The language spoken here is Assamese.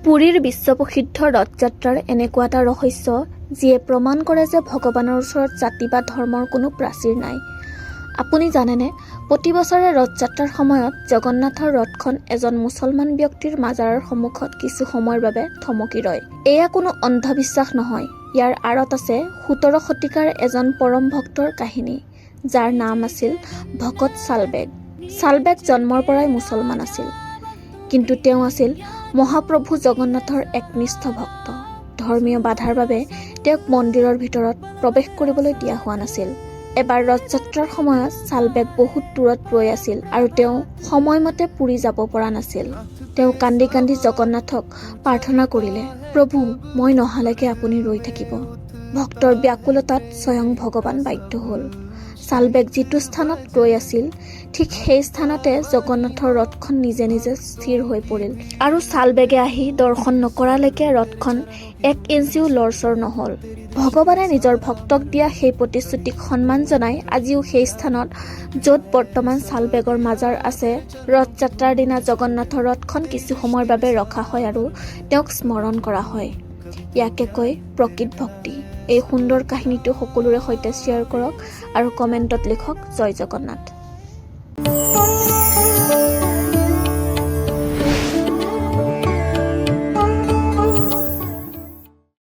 পুৰীৰ বিশ্বপ্ৰসিদ্ধ ৰথযাত্ৰাৰ এনেকুৱা এটা ৰহস্য যিয়ে প্ৰমাণ কৰে যে ভগৱানৰ ওচৰত জাতি বা ধৰ্মৰ কোনো প্ৰাচীৰ নাই। আপুনি জানেনে, প্ৰতি বছৰে ৰথযাত্ৰাৰ সময়ত জগন্নাথৰ ৰথখন এজন মুছলমান ব্যক্তিৰ মাজাৰৰ সন্মুখত কিছু সময়ৰ বাবে থমকি ৰয়। এয়া কোনো অন্ধবিশ্বাস নহয়, ইয়াৰ আঁৰত আছে ১৭ শতিকাৰ এজন পৰম ভক্তৰ কাহিনী, যাৰ নাম আছিল ভকত চালবেগ। চালবেগ জন্মৰ পৰাই মুছলমান আছিল, কিন্তু তেওঁ আছিল মহাপ্ৰভু জগন্নাথৰ একনিষ্ঠ ভক্ত। ধৰ্মীয় বাধাৰ বাবে তেওঁক মন্দিৰৰ ভিতৰত প্ৰৱেশ কৰিবলৈ দিয়া হোৱা নাছিল। এবাৰ ৰথযাত্ৰাৰ সময়ত চালবেগ বহুত দূৰত ৰৈ আছিল আৰু তেওঁ সময়মতে পুৰী যাব পৰা নাছিল। তেওঁ কান্দি কান্দি জগন্নাথক প্ৰাৰ্থনা কৰিলে, প্ৰভু, মই নহালৈকে আপুনি ৰৈ থাকিব। ভক্তৰ ব্যাকুলতাত স্বয়ং ভগৱান বাধ্য হ'ল। চালবেগ যিটো স্থানত ৰৈ আছিল, ঠিক সেই স্থানতে জগন্নাথৰ ৰথখন নিজে নিজে স্থিৰ হৈ পৰিল আৰু চালবেগে আহি দৰ্শন নকৰালৈকে ৰথখন ১ ইঞ্চিও লৰচৰ নহ'ল। ভগৱানে নিজৰ ভক্তক দিয়া সেই প্ৰতিশ্ৰুতিক সন্মান জনাই আজিও সেই স্থানত, য'ত বৰ্তমান চালবেগৰ মাজাৰ আছে, ৰথযাত্ৰাৰ দিনা জগন্নাথৰ ৰথখন কিছু সময়ৰ বাবে ৰখা হয় আৰু তেওঁক স্মৰণ কৰা হয়। ইয়াকে কয় প্ৰকৃত ভক্তি। এই সুন্দৰ কাহিনীটো সকলোৰে সৈতে শ্বেয়াৰ কৰক আৰু কমেণ্টত লিখক জয় জগন্নাথ।